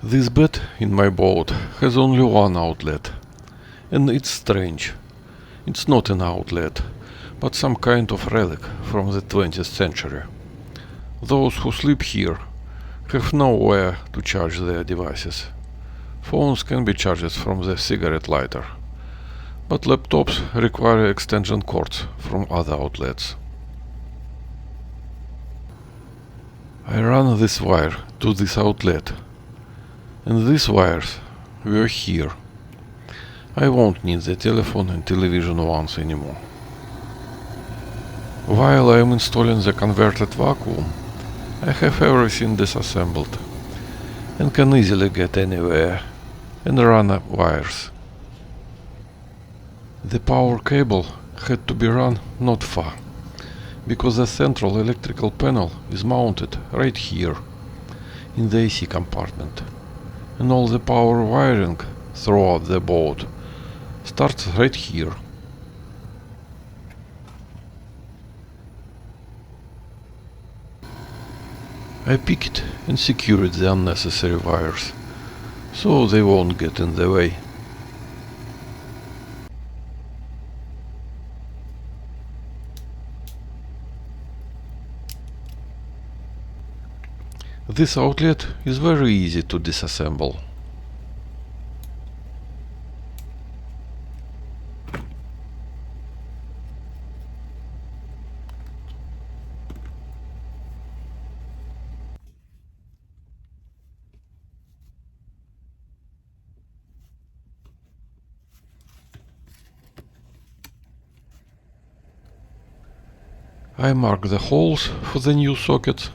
This bed in my boat has only one outlet, and it's strange. It's not an outlet, but some kind of relic from the 20th century. Those who sleep here have nowhere to charge their devices. Phones can be charged from the cigarette lighter, but laptops require extension cords from other outlets. I run this wire to this outlet, and these wires were here. I won't need the telephone and television ones anymore. While I am installing the converted vacuum, I have everything disassembled and can easily get anywhere and run up wires. The power cable had to be run not far, because the central electrical panel is mounted right here in the AC compartment, and all the power wiring throughout the boat starts right here. I picked and secured the unnecessary wires, so they won't get in the way. This outlet is very easy to disassemble. I mark the holes for the new sockets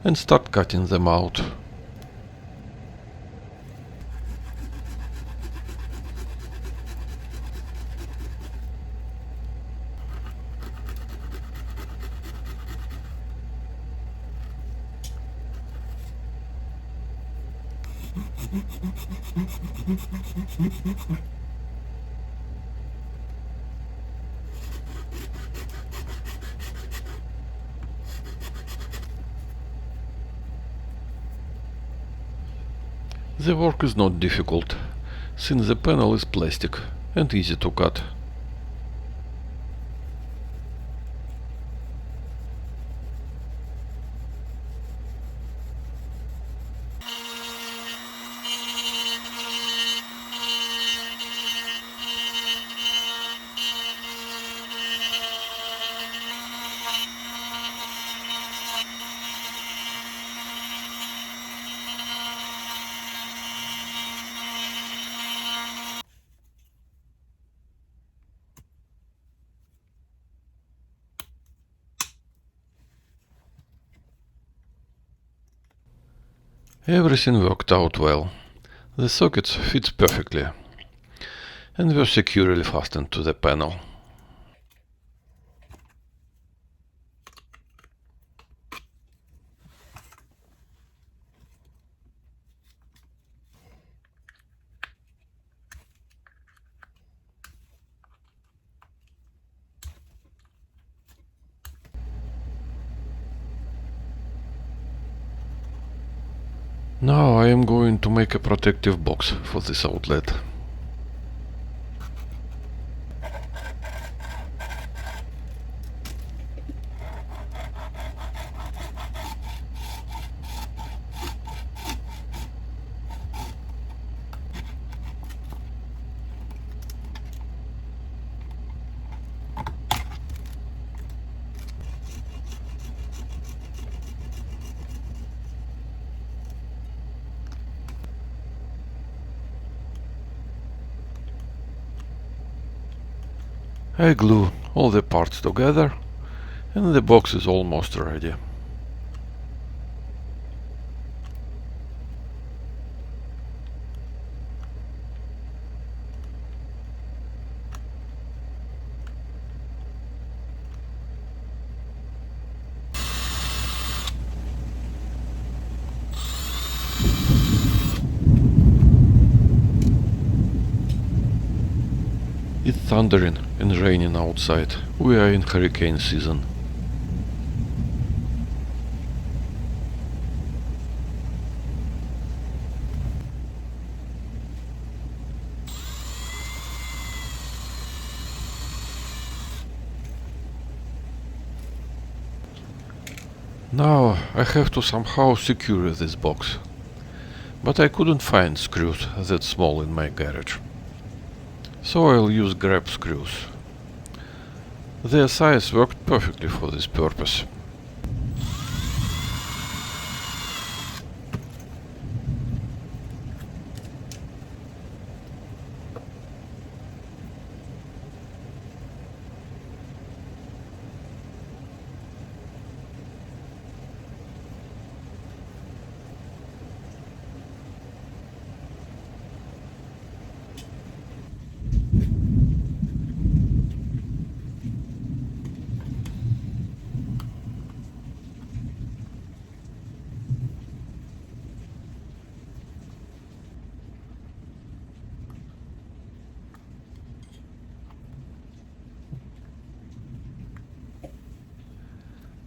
and start cutting them out. The work is not difficult, since the panel is plastic and easy to cut. Everything worked out well. The sockets fit perfectly and were securely fastened to the panel. Now I am going to make a protective box for this outlet. I glue all the parts together and the box is almost ready. It's thundering and raining outside. We are in hurricane season. Now I have to somehow secure this box, but I couldn't find screws that small in my garage. So I'll use grab screws. Their size worked perfectly for this purpose.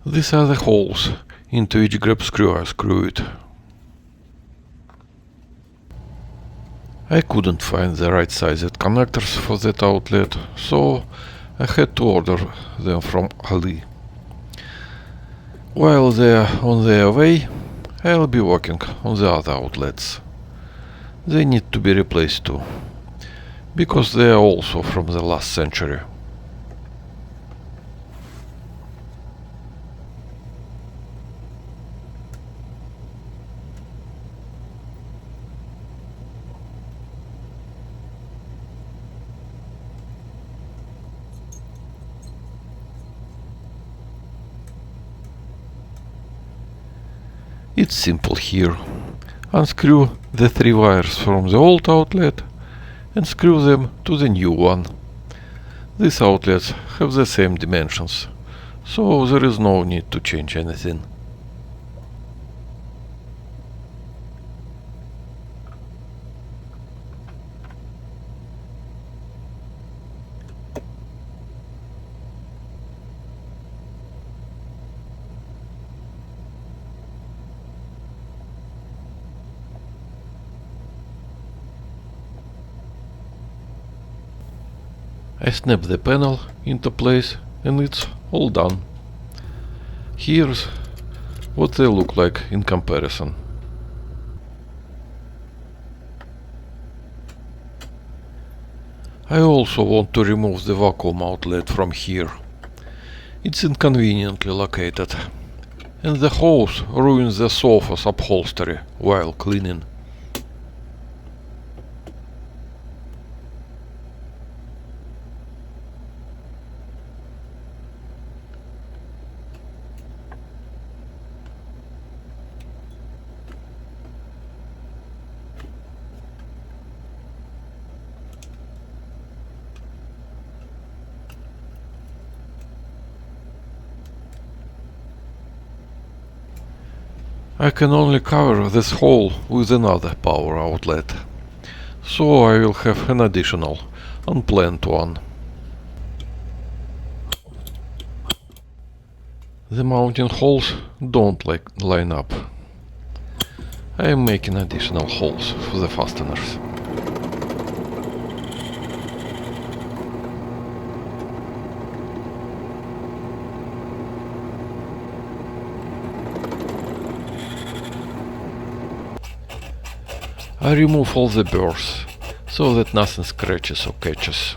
These are the holes into each grab screw I screwed. I couldn't find the right sized connectors for that outlet, so I had to order them from Ali. While they're on their way, I'll be working on the other outlets. They need to be replaced too, because they are also from the last century. It's simple here. Unscrew the 3 wires from the old outlet and screw them to the new one. These outlets have the same dimensions, so there is no need to change anything. I snap the panel into place and it's all done. Here's what they look like in comparison. I also want to remove the vacuum outlet from here. It's inconveniently located, and the hose ruins the sofa's upholstery while cleaning. I can only cover this hole with another power outlet, so I will have an additional, unplanned one. The mounting holes don't line up. I am making additional holes for the fasteners. I remove all the burrs, so that nothing scratches or catches.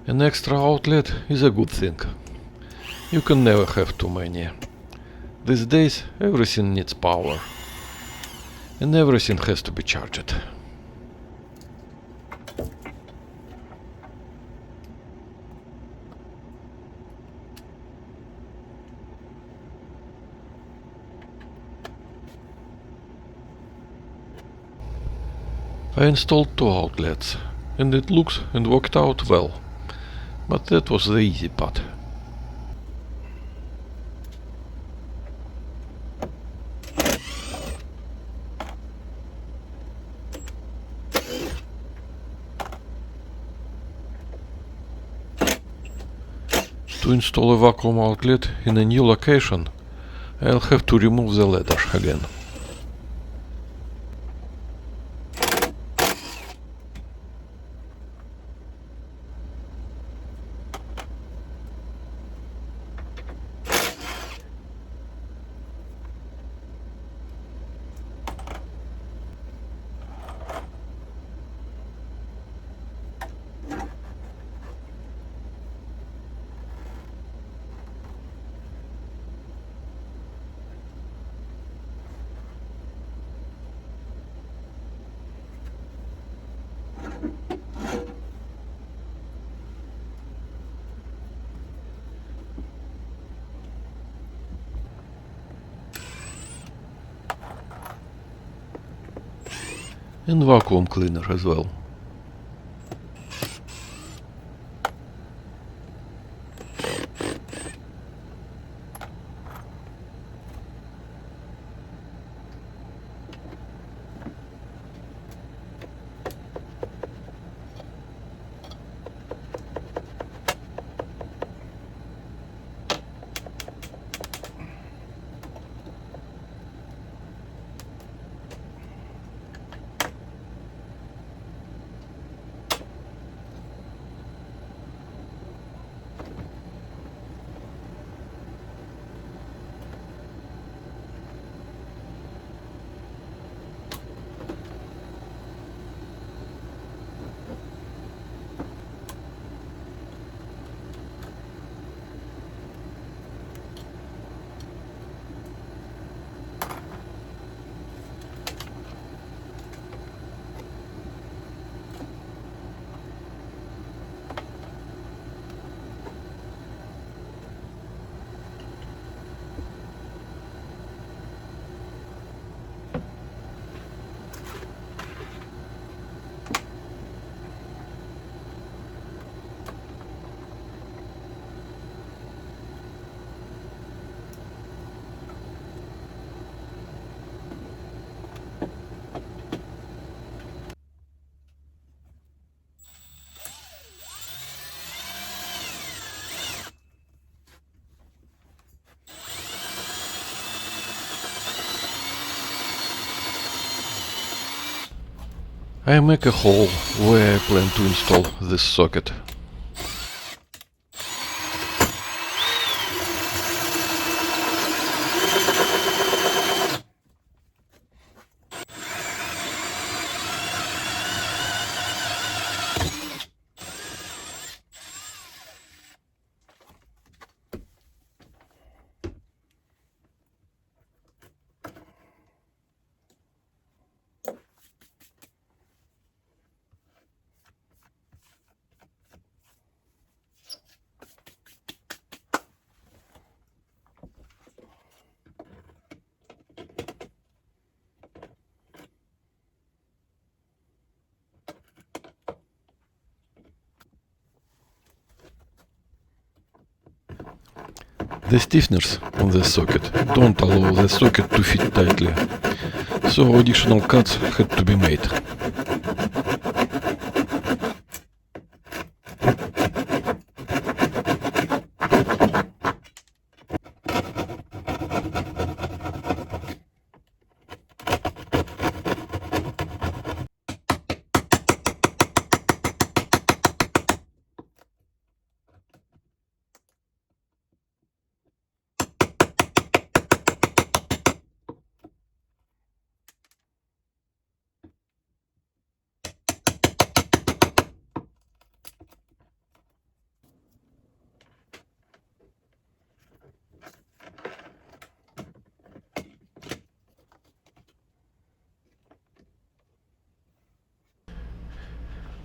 An extra outlet is a good thing. You can never have too many. These days everything needs power, and everything has to be charged. I installed two outlets, and it looks and worked out well. But that was the easy part. To install a vacuum outlet in a new location, I'll have to remove the ladder again. And vacuum cleaner as well. I make a hole where I plan to install this socket. The stiffeners on the socket don't allow the socket to fit tightly, so additional cuts had to be made.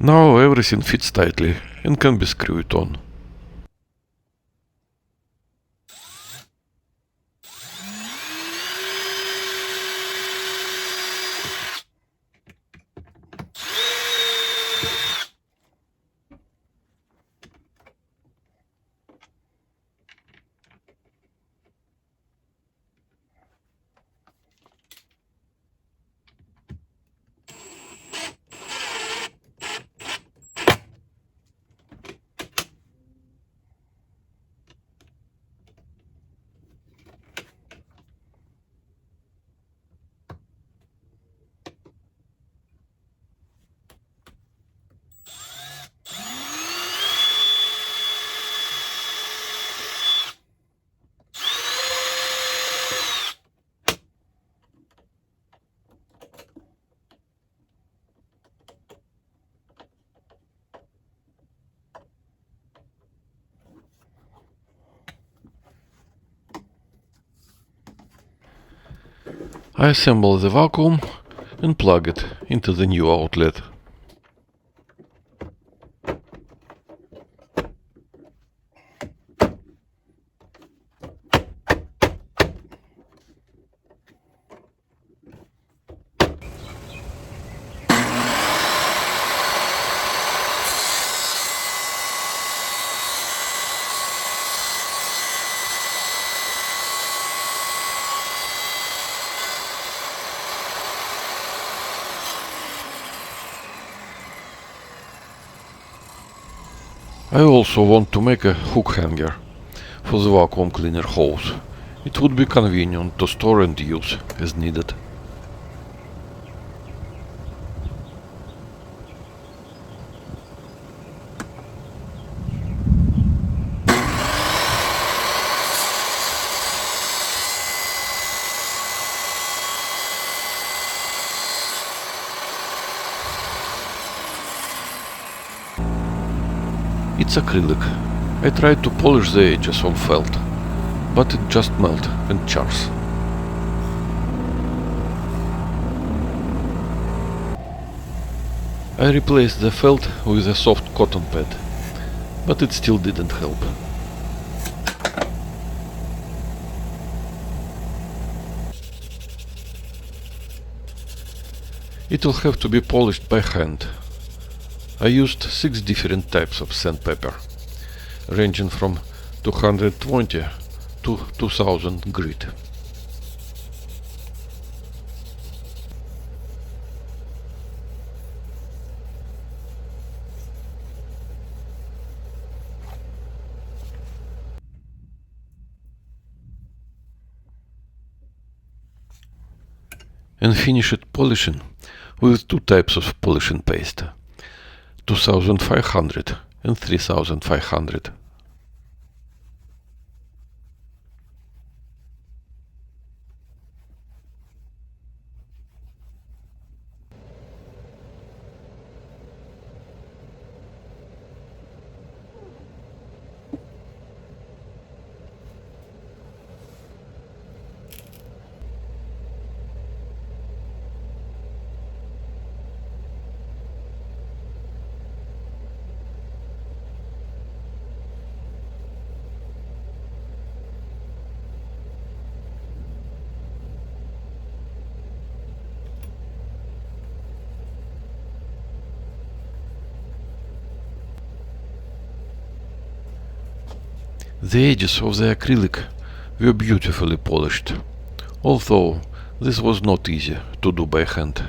Now everything fits tightly and can be screwed on. I assemble the vacuum and plug it into the new outlet. I also want to make a hook hanger for the vacuum cleaner hose. It would be convenient to store and use as needed. It's acrylic. I tried to polish the edges on felt, but it just melts and chars. I replaced the felt with a soft cotton pad, but it still didn't help. It'll have to be polished by hand. I used 6 different types of sandpaper, ranging from 220 to 2000 grit. And finished polishing with 2 types of polishing paste, 2500 and 3500. The edges of the acrylic were beautifully polished, although this was not easy to do by hand.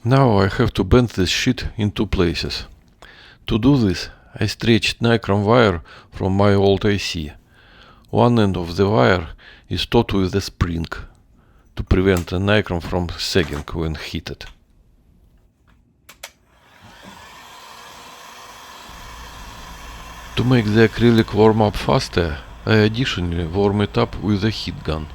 Now I have to bend this sheet in 2 places. To do this, I stretched Nichrome wire from my old IC. One end of the wire is taut with a spring to prevent the Nichrome from sagging when heated. To make the acrylic warm up faster, I additionally warm it up with a heat gun.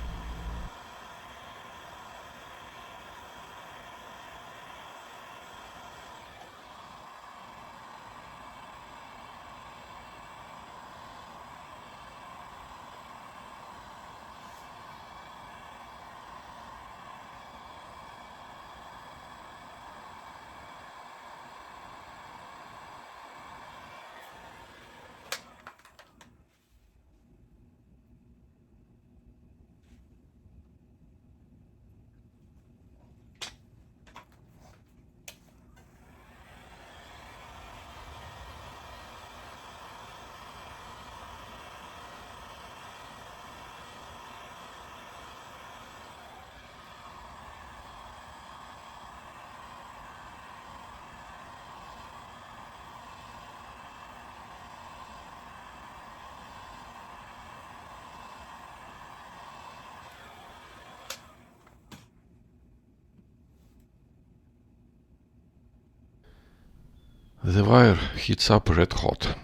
The wire heats up red hot,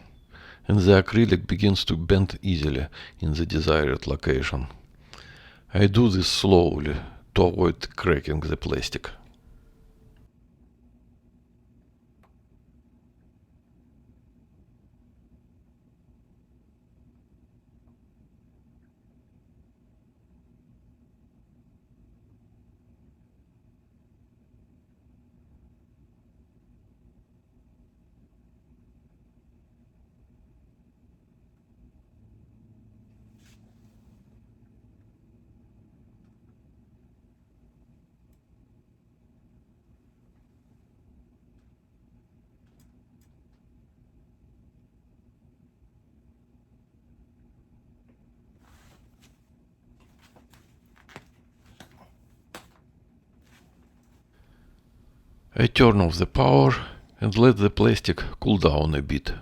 and the acrylic begins to bend easily in the desired location. I do this slowly to avoid cracking the plastic. I turn off the power and let the plastic cool down a bit.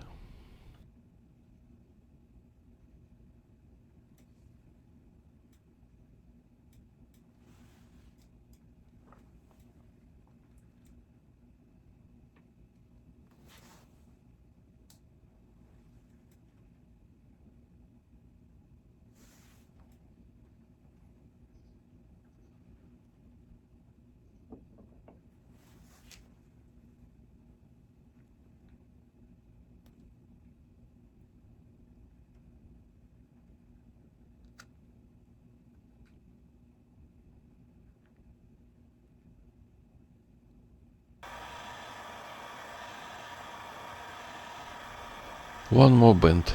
One more bend.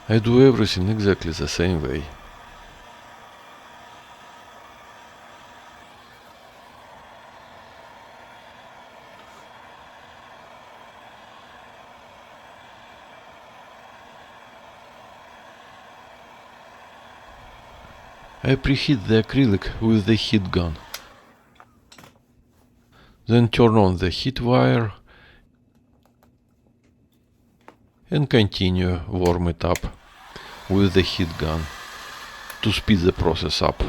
I do everything exactly the same way. I preheat the acrylic with the heat gun. Then turn on the heat wire and continue warm it up with the heat gun to speed the process up.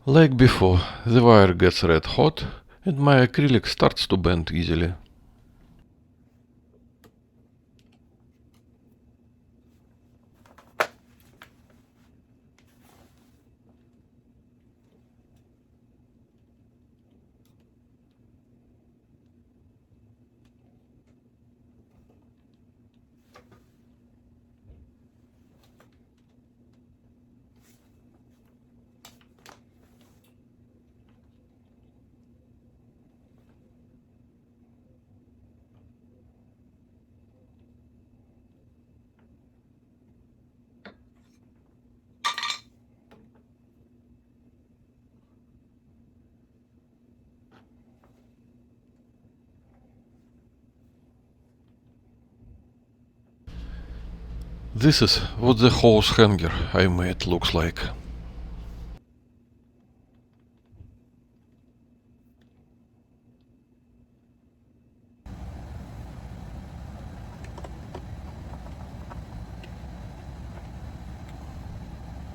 Like before, the wire gets red hot and my acrylic starts to bend easily. This is what the hose hanger I made looks like.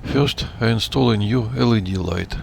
First, I install a new LED light.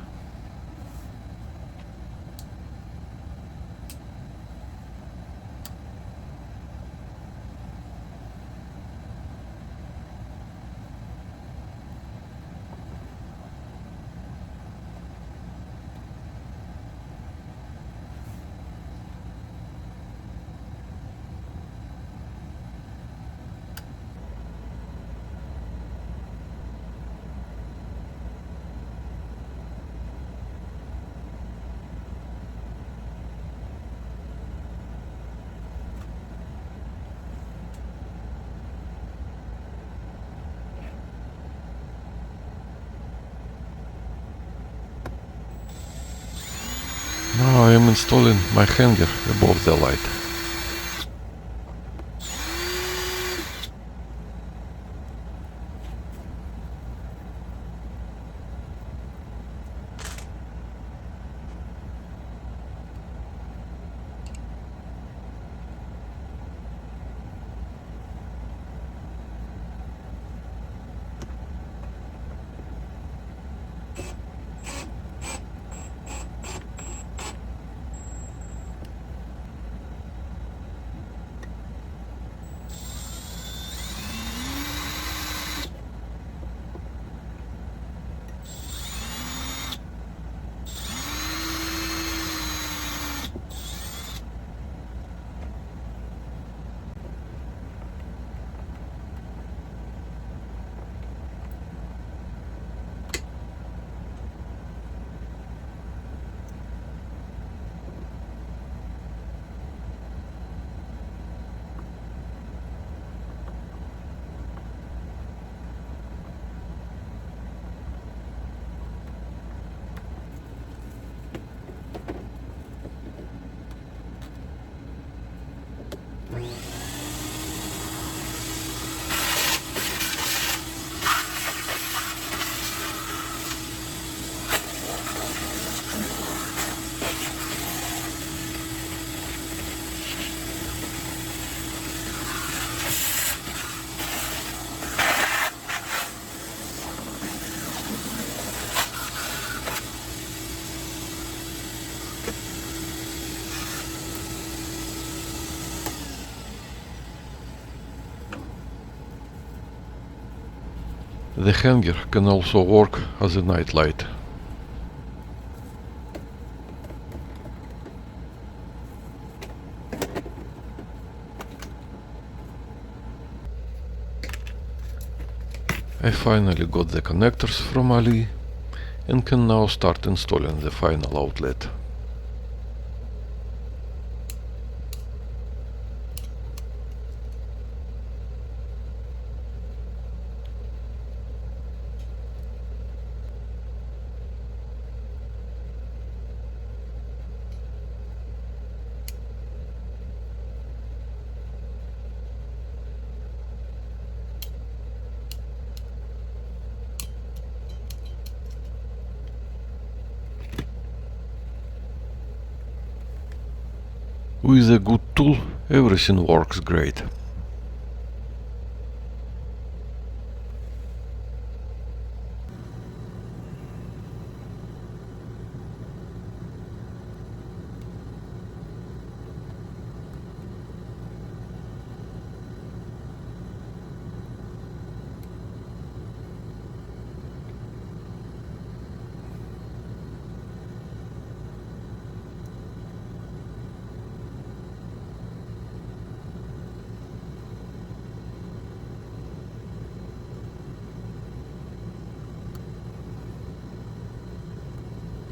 Now I am installing my hanger above the light. The hanger can also work as a night light. I finally got the connectors from Ali and can now start installing the final outlet. With a good tool, everything works great.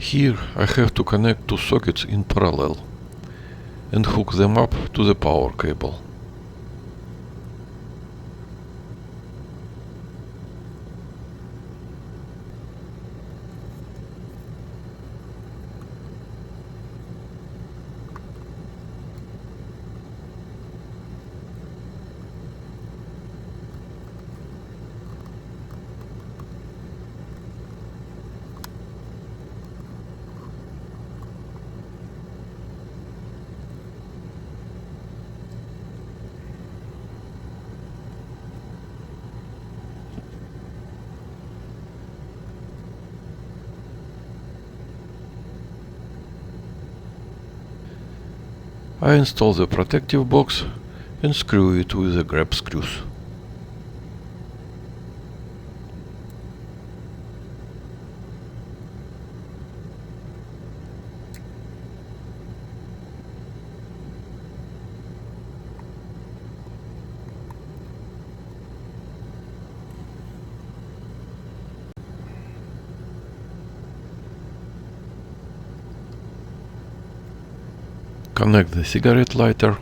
Here I have to connect two sockets in parallel and hook them up to the power cable. I install the protective box and screw it with the grab screws. Connect the cigarette lighter.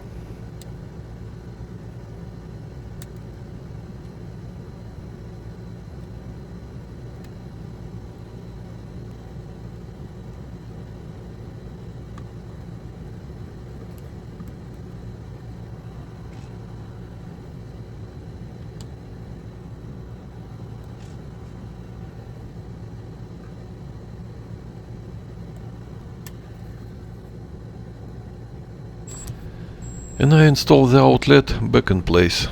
And I install the outlet back in place.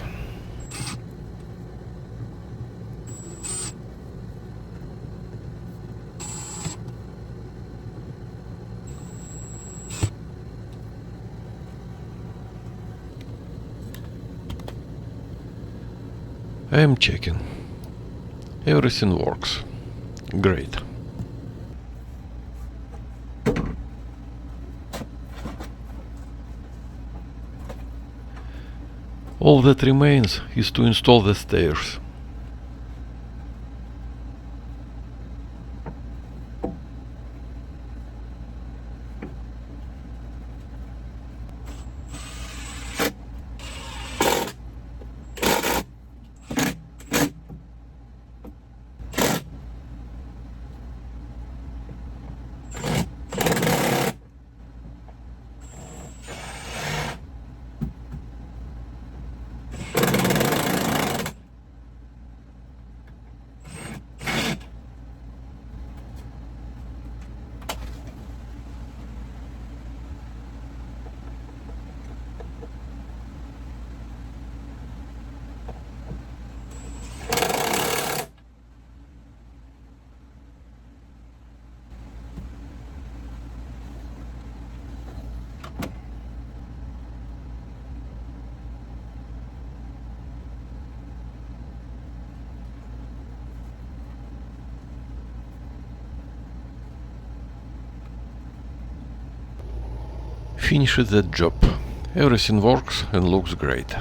I am checking. Everything works. Great. All that remains is to install the stairs. Finished that job. Everything works and looks great.